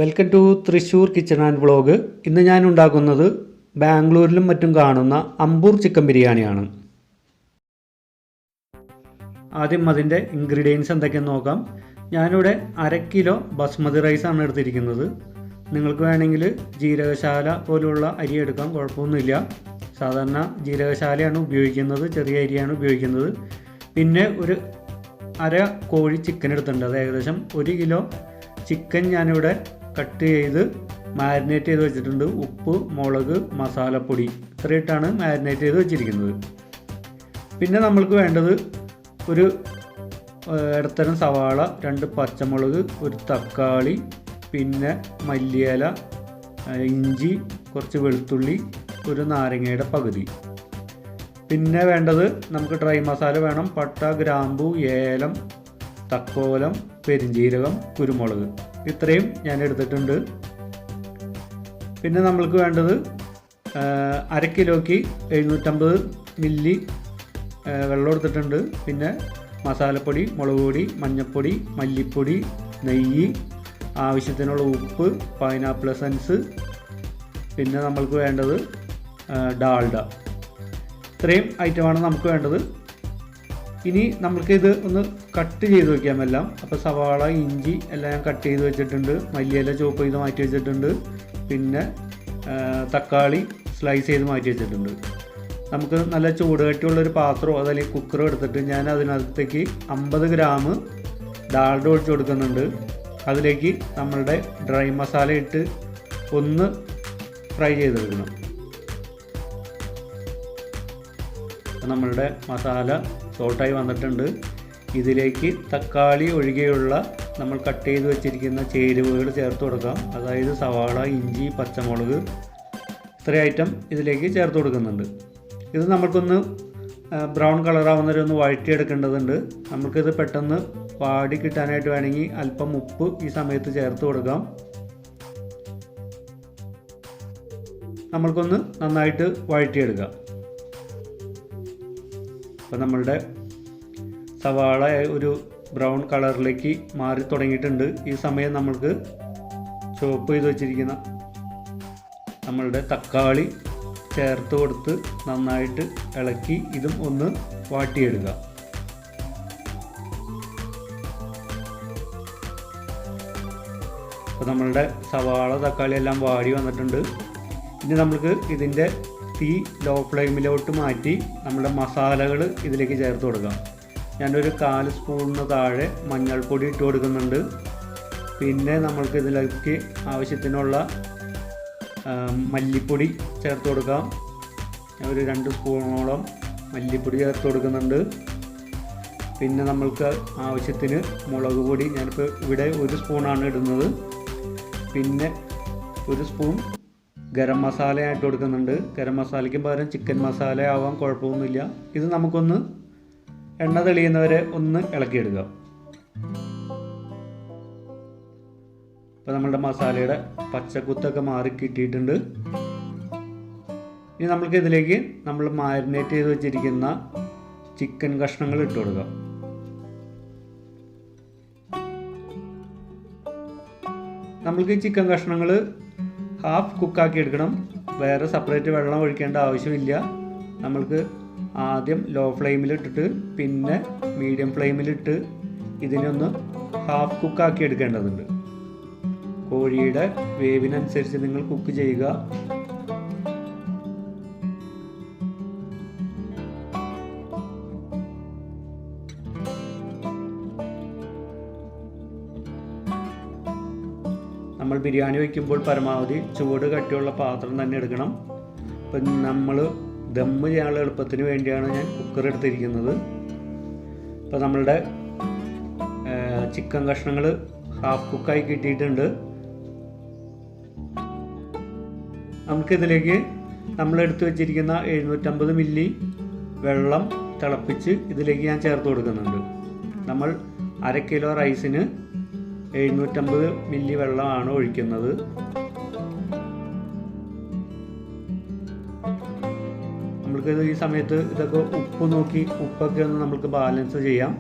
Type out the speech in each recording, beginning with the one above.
Welcome to Thrissur kitchen and vlog. ഇന്ന് ഞാൻ ഉണ്ടാക്കുന്നത് ബാംഗ്ലൂരിലും മറ്റും കാണുന്ന അമ്പൂർ ചിക്കൻ ബിരിയാണിയാണ്. ആദ്യം അതിൻ്റെ ഇൻഗ്രീഡിയൻസ് എന്തൊക്കെയെന്ന് നോക്കാം. ഞാനിവിടെ 1/2 കിലോ ബസ്മതി റൈസാണ് എടുത്തിരിക്കുന്നത്. നിങ്ങൾക്ക് വേണമെങ്കിൽ ജീരകശാല പോലുള്ള അരി എടുക്കാം, കുഴപ്പമൊന്നുമില്ല. സാധാരണ ജീരകശാലയാണ് ഉപയോഗിക്കുന്നത്, ചെറിയ അരിയാണ് ഉപയോഗിക്കുന്നത്. പിന്നെ ഒരു 1/2 കോഴി ചിക്കൻ എടുത്തിട്ടുണ്ട്. അത് ഏകദേശം 1 കിലോ ചിക്കൻ ഞാനിവിടെ കട്ട് ചെയ്ത് മാരിനേറ്റ് ചെയ്ത് വെച്ചിട്ടുണ്ട്. ഉപ്പ്, മുളക്, മസാലപ്പൊടി ഇത്രയിട്ടാണ് മാരിനേറ്റ് ചെയ്ത് വെച്ചിരിക്കുന്നത്. പിന്നെ നമ്മൾക്ക് വേണ്ടത് ഒരു ഇടത്തരം സവാള, 2 പച്ചമുളക്, ഒരു തക്കാളി, പിന്നെ മല്ലിയില, ഇഞ്ചി, കുറച്ച് വെളുത്തുള്ളി, ഒരു നാരങ്ങയുടെ പകുതി. പിന്നെ വേണ്ടത് നമുക്ക് ഡ്രൈ മസാല വേണം. പട്ട, ഗ്രാമ്പു, ഏലം, തക്കോലം, പെരിഞ്ജീരകം, കുരുമുളക് ഇത്രയും ഞാൻ എടുത്തിട്ടുണ്ട്. പിന്നെ നമ്മൾക്ക് വേണ്ടത് 1/2 കിലോയ്ക്ക് 750 മില്ലി വെള്ളം എടുത്തിട്ടുണ്ട്. പിന്നെ മസാലപ്പൊടി, മുളക് പൊടി, മഞ്ഞൾപ്പൊടി, മല്ലിപ്പൊടി, നെയ്യ്, ആവശ്യത്തിനുള്ള ഉപ്പ്, പൈനാപ്പിൾ എസൻസ്, പിന്നെ നമ്മൾക്ക് വേണ്ടത് ഡാൽഡ. ഇത്രയും ഐറ്റമാണ് നമുക്ക് വേണ്ടത്. ഇനി നമ്മൾക്കിത് ഒന്ന് കട്ട് ചെയ്ത് വയ്ക്കാം എല്ലാം. അപ്പോൾ സവാള, ഇഞ്ചി എല്ലാം ഞാൻ കട്ട് ചെയ്ത് വെച്ചിട്ടുണ്ട്. മല്ലിയില ചോപ്പ് ചെയ്ത് മാറ്റി വെച്ചിട്ടുണ്ട്. പിന്നെ തക്കാളി സ്ലൈസ് ചെയ്ത് മാറ്റി വെച്ചിട്ടുണ്ട്. നമുക്ക് നല്ല ചൂട് കട്ടിയുള്ളൊരു പാത്രമോ അതല്ലെങ്കിൽ കുക്കറോ എടുത്തിട്ട് ഞാൻ അതിനകത്തേക്ക് 50 ഗ്രാം ഡാൽഡ ഒഴിച്ച് കൊടുക്കുന്നുണ്ട്. അതിലേക്ക് നമ്മളുടെ ഡ്രൈ മസാല ഇട്ട് ഒന്ന് ഫ്രൈ ചെയ്തെടുക്കണം. നമ്മളുടെ മസാല സോൾട്ടായി വന്നിട്ടുണ്ട്. ഇതിലേക്ക് തക്കാളി ഒഴികെയുള്ള നമ്മൾ കട്ട് ചെയ്ത് വെച്ചിരിക്കുന്ന ചേരുവകൾ ചേർത്ത് കൊടുക്കാം. അതായത് സവാള, ഇഞ്ചി, പച്ചമുളക് ഇത്രയും ഐറ്റം ഇതിലേക്ക് ചേർത്ത് കൊടുക്കുന്നുണ്ട്. ഇത് നമുക്കൊന്ന് ബ്രൗൺ കളറാവുന്നവരെ ഒന്ന് വഴറ്റിയെടുക്കേണ്ടതുണ്ട്. നമുക്കിത് പെട്ടെന്ന് വാടി കിട്ടാനായിട്ട് വേണമെങ്കിൽ അല്പം ഉപ്പ് ഈ സമയത്ത് ചേർത്ത് കൊടുക്കാം. നമ്മൾക്കൊന്ന് നന്നായിട്ട് വഴറ്റിയെടുക്കാം. അപ്പോൾ നമ്മളുടെ സവാള ഒരു ബ്രൗൺ കളറിലേക്ക് മാറി തുടങ്ങിയിട്ടുണ്ട്. ഈ സമയം നമ്മൾക്ക് ചോപ്പ് ചെയ്ത് വെച്ചിരിക്കുന്ന നമ്മളുടെ തക്കാളി ചേർത്ത് കൊടുത്ത് നന്നായിട്ട് ഇളക്കി ഇതും ഒന്ന് വാട്ടിയെടുക്കുക. അപ്പോൾ നമ്മളുടെ സവാള, തക്കാളി എല്ലാം വാടി വന്നിട്ടുണ്ട്. ഇനി നമുക്ക് ഇതിൻ്റെ തീ ലോ ഫ്ലെയിമിലോട്ട് മാറ്റി നമ്മുടെ മസാലകൾ ഇതിലേക്ക് ചേർത്ത് കൊടുക്കാം. ഞാനൊരു 1/4 സ്പൂണിന് താഴെ മഞ്ഞൾപ്പൊടി ഇട്ട് കൊടുക്കുന്നുണ്ട്. പിന്നെ നമ്മൾക്ക് ഇതിലേക്ക് ആവശ്യത്തിനുള്ള മല്ലിപ്പൊടി ചേർത്ത് കൊടുക്കാം. ഞാൻ ഒരു 2 സ്പൂണോളം മല്ലിപ്പൊടി ചേർത്ത് കൊടുക്കുന്നുണ്ട്. പിന്നെ നമ്മൾക്ക് ആവശ്യത്തിന് മുളക് പൊടി ഞാനിപ്പോൾ ഇവിടെ 1 സ്പൂണാണ് ഇടുന്നത്. പിന്നെ 1 സ്പൂൺ ഗരം മസാല ആയിട്ട് കൊടുക്കുന്നുണ്ട്. ഗരം മസാലയ്ക്ക് പകരം ചിക്കൻ മസാല ആവാൻ കുഴപ്പമൊന്നുമില്ല. ഇത് നമുക്കൊന്ന് എണ്ണ തെളിയുന്നവരെ ഒന്ന് ഇളക്കിയെടുക്കുക. ഇപ്പോൾ നമ്മളുടെ മസാലയുടെ പച്ചക്കുത്തൊക്കെ മാറി കിട്ടിയിട്ടുണ്ട്. ഇനി നമ്മൾക്ക് ഇതിലേക്ക് നമ്മൾ മാരിനേറ്റ് ചെയ്ത് വെച്ചിരിക്കുന്ന ചിക്കൻ കഷ്ണങ്ങൾ ഇട്ട് കൊടുക്കാം. നമ്മൾക്ക് ഈ ചിക്കൻ കഷ്ണങ്ങൾ ഹാഫ് കുക്കാക്കി എടുക്കണം. വേറെ സെപ്പറേറ്റ് വെള്ളം ഒഴിക്കേണ്ട ആവശ്യമില്ല. നമ്മൾക്ക് ആദ്യം ലോ ഫ്ലെയിമിലിട്ടിട്ട് പിന്നെ മീഡിയം ഫ്ലെയിമിലിട്ട് ഇതിനൊന്ന് ഹാഫ് കുക്കാക്കി എടുക്കേണ്ടതുണ്ട്. കോഴിയുടെ വേവിനനുസരിച്ച് നിങ്ങൾ കുക്ക് ചെയ്യുക. നമ്മൾ ബിരിയാണി വയ്ക്കുമ്പോൾ പരമാവധി ചൂട് കട്ടിയുള്ള പാത്രം തന്നെ എടുക്കണം. ഇപ്പം നമ്മൾ ദമ്മ് ചെയ്യാനുള്ള എളുപ്പത്തിന് വേണ്ടിയാണ് ഞാൻ കുക്കർ എടുത്തിരിക്കുന്നത്. ഇപ്പോൾ നമ്മളുടെ ചിക്കൻ കഷ്ണങ്ങൾ ഹാഫ് കുക്കായി കിട്ടിയിട്ടുണ്ട്. നമുക്കിതിലേക്ക് നമ്മളെടുത്ത് വെച്ചിരിക്കുന്ന 750 മില്ലി വെള്ളം തിളപ്പിച്ച് ഇതിലേക്ക് ഞാൻ ചേർത്ത് കൊടുക്കുന്നുണ്ട്. നമ്മൾ 1/2 കിലോ റൈസിന് 750 മില്ലി വെള്ളമാണ് ഒഴിക്കുന്നത്. നമ്മൾക്കിത് ഈ സമയത്ത് ഇതൊക്കെ ഉപ്പ് നോക്കി ഉപ്പൊക്കെ ഒന്ന് നമുക്ക് ബാലൻസ് ചെയ്യാം.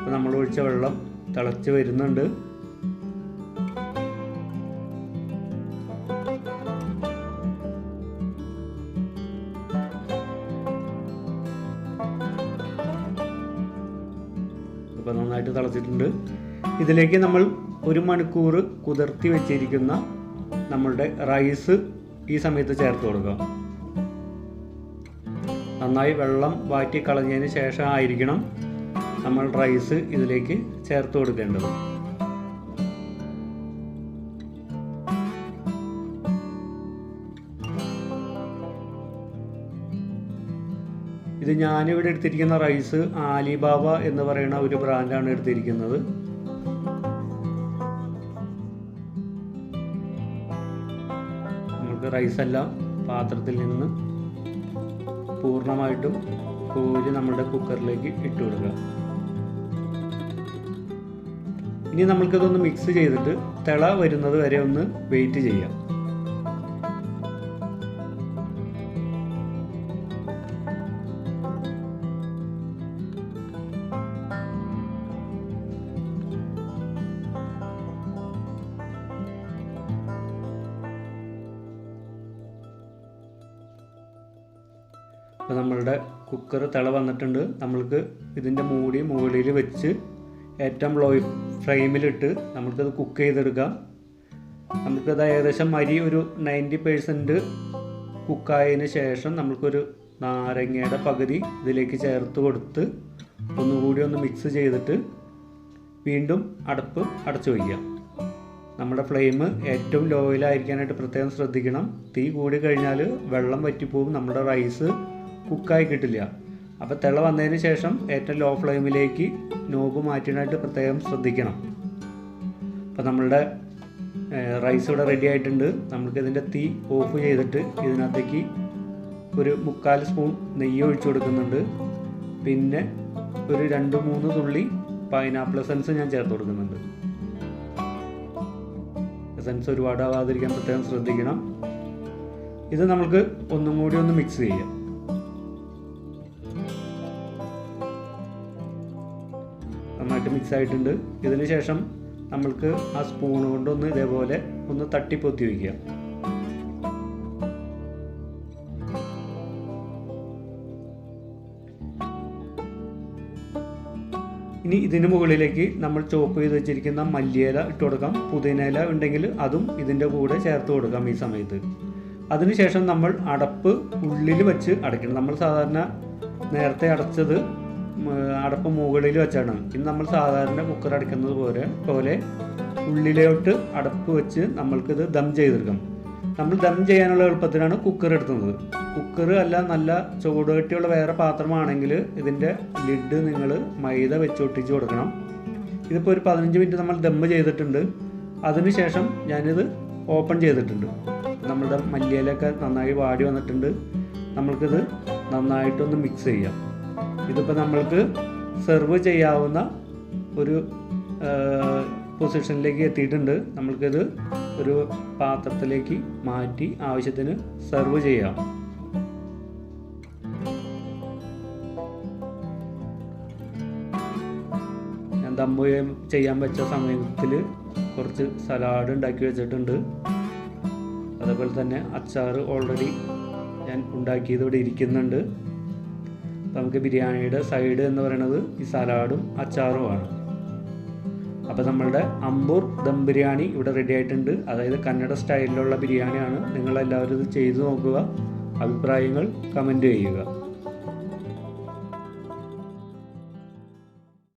അപ്പോൾ നമ്മൾ ഒഴിച്ച വെള്ളം തിളച്ച് വരുന്നുണ്ട്. അപ്പോൾ നന്നായിട്ട് തിളച്ചിട്ടുണ്ട്. ഇതിലേക്ക് നമ്മൾ 1 മണിക്കൂർ കുതിർത്തി വെച്ചിരിക്കുന്ന നമ്മളുടെ റൈസ് ഈ സമയത്ത് ചേർത്ത് കൊടുക്കുക. നന്നായി വെള്ളം വാറ്റി കളഞ്ഞതിന് ശേഷം ആയിരിക്കണം നമ്മൾ റൈസ് ഇതിലേക്ക് ചേർത്ത് കൊടുക്കേണ്ടത്. ഇത് ഞാനിവിടെ എടുത്തിരിക്കുന്ന റൈസ് ആലിബാബ എന്ന് പറയുന്ന ഒരു ബ്രാൻഡാണ് എടുത്തിരിക്കുന്നത്. നമുക്ക് റൈസെല്ലാം പാത്രത്തിൽ നിന്ന് പൂർണ്ണമായിട്ടും കോരി നമ്മുടെ കുക്കറിലേക്ക് ഇട്ട് കൊടുക്കുക. ഇനി നമ്മൾക്കിതൊന്ന് മിക്സ് ചെയ്തിട്ട് തിള വരുന്നത് വരെ ഒന്ന് വെയിറ്റ് ചെയ്യാം. അപ്പോൾ നമ്മളുടെ കുക്കർ തിള വന്നിട്ടുണ്ട്. നമ്മൾക്ക് ഇതിൻ്റെ മൂടി മുകളിൽ വെച്ച് ഏറ്റവും ലോ ഫ്ലെയിമിലിട്ട് നമുക്കത് കുക്ക് ചെയ്തെടുക്കാം. നമുക്കത് ഏകദേശം അരി ഒരു 90% കുക്കായതിന് ശേഷം നമുക്കൊരു നാരങ്ങയുടെ പകുതി ഇതിലേക്ക് ചേർത്ത് കൊടുത്ത് ഒന്നുകൂടി ഒന്ന് മിക്സ് ചെയ്തിട്ട് വീണ്ടും അടുപ്പ് അടച്ചു വയ്ക്കാം. നമ്മുടെ ഫ്ലെയിം ഏറ്റവും ലോയിലായിരിക്കാനായിട്ട് പ്രത്യേകം ശ്രദ്ധിക്കണം. തീ കൂടി കഴിഞ്ഞാൽ വെള്ളം വറ്റിപ്പോവും, നമ്മുടെ റൈസ് കുക്കായി കിട്ടില്ല. അപ്പോൾ തിള വന്നതിന് ശേഷം ഏറ്റവും ലോ ഫ്ലെയിമിലേക്ക് നോബ് മാറ്റാനായിട്ട് പ്രത്യേകം ശ്രദ്ധിക്കണം. അപ്പോൾ നമ്മളുടെ റൈസ് ഇവിടെ റെഡി ആയിട്ടുണ്ട്. നമുക്കിതിൻ്റെ തീ ഓഫ് ചെയ്തിട്ട് ഇതിനകത്തേക്ക് ഒരു 3/4 സ്പൂൺ നെയ്യ് ഒഴിച്ചു കൊടുക്കുന്നുണ്ട്. പിന്നെ ഒരു 2-3 തുള്ളി പൈനാപ്പിൾ എസൻസ് ഞാൻ ചേർത്ത് കൊടുക്കുന്നുണ്ട്. എസൻസ് ഒരുപാട് ആവാതിരിക്കാൻ പ്രത്യേകം ശ്രദ്ധിക്കണം. ഇത് നമുക്ക് ഒന്നും കൂടി ഒന്ന് മിക്സ് ചെയ്യാം. നന്നായിട്ട് മിക്സ് ആയിട്ടുണ്ട്. ഇതിന് ശേഷം നമ്മൾക്ക് ആ സ്പൂൺ കൊണ്ടൊന്ന് ഇതേപോലെ ഒന്ന് തട്ടിപ്പൊത്തി വയ്ക്കുക. ഇനി ഇതിന് മുകളിലേക്ക് നമ്മൾ ചോപ്പ് ചെയ്ത് വെച്ചിരിക്കുന്ന മല്ലിയില ഇട്ട് കൊടുക്കാം. പുതിനയില ഉണ്ടെങ്കിൽ അതും ഇതിൻ്റെ കൂടെ ചേർത്ത് കൊടുക്കാം ഈ സമയത്ത്. അതിനുശേഷം നമ്മൾ അടപ്പ് ഉള്ളിൽ വെച്ച് അടയ്ക്കണം. നമ്മൾ സാധാരണ നേരത്തെ അടച്ചത് അടപ്പ് മുകളിൽ വെച്ചാണ്. ഇന്ന് നമ്മൾ സാധാരണ കുക്കർ അടയ്ക്കുന്നത് പോലെ ഉള്ളിലോട്ട് അടപ്പ് വെച്ച് നമ്മൾക്കിത് ദം ചെയ്തെടുക്കാം. നമ്മൾ ദം ചെയ്യാനുള്ള എളുപ്പത്തിനാണ് കുക്കർ എടുക്കുന്നത്. കുക്കർ അല്ല, നല്ല ചൂട് കട്ടിയുള്ള വേറെ പാത്രമാണെങ്കിൽ ഇതിൻ്റെ ലിഡ് നിങ്ങൾ മൈദ വെച്ചൊട്ടിച്ച് കൊടുക്കണം. ഇതിപ്പോൾ ഒരു 15 മിനിറ്റ് നമ്മൾ ദം ചെയ്തിട്ടുണ്ട്. അതിനുശേഷം ഞാനിത് ഓപ്പൺ ചെയ്തിട്ടുണ്ട്. നമ്മളുടെ മല്ലിയിലൊക്കെ നന്നായി വാടി വന്നിട്ടുണ്ട്. നമ്മൾക്കിത് നന്നായിട്ടൊന്ന് മിക്സ് ചെയ്യാം. ഇതിപ്പോൾ നമ്മൾക്ക് സെർവ് ചെയ്യാവുന്ന ഒരു പൊസിഷനിലേക്ക് എത്തിയിട്ടുണ്ട്. നമ്മൾക്കിത് ഒരു പാത്രത്തിലേക്ക് മാറ്റി ആവശ്യത്തിന് സെർവ് ചെയ്യാം. ഞാൻ ദം ചെയ്യാൻ വെച്ച സമയത്തിൽ കുറച്ച് സലാഡ് ഉണ്ടാക്കി വെച്ചിട്ടുണ്ട്. അതേപോലെ തന്നെ അച്ചാർ ഓൾറെഡി ഞാൻ ഉണ്ടാക്കിയത് ഇവിടെ ഇരിക്കുന്നുണ്ട്. നമുക്ക് ബിരിയാണിയുടെ സൈഡ് എന്ന് പറയുന്നത് ഈ സലാഡും അച്ചാറുമാണ്. അപ്പോൾ നമ്മളുടെ അമ്പൂർ ദം ബിരിയാണി ഇവിടെ റെഡി ആയിട്ടുണ്ട്. അതായത് കന്നഡ സ്റ്റൈലിലുള്ള ബിരിയാണിയാണ്. നിങ്ങളെല്ലാവരും ഇത് ചെയ്തു നോക്കുക. അഭിപ്രായങ്ങൾ കമൻറ്റ് ചെയ്യുക.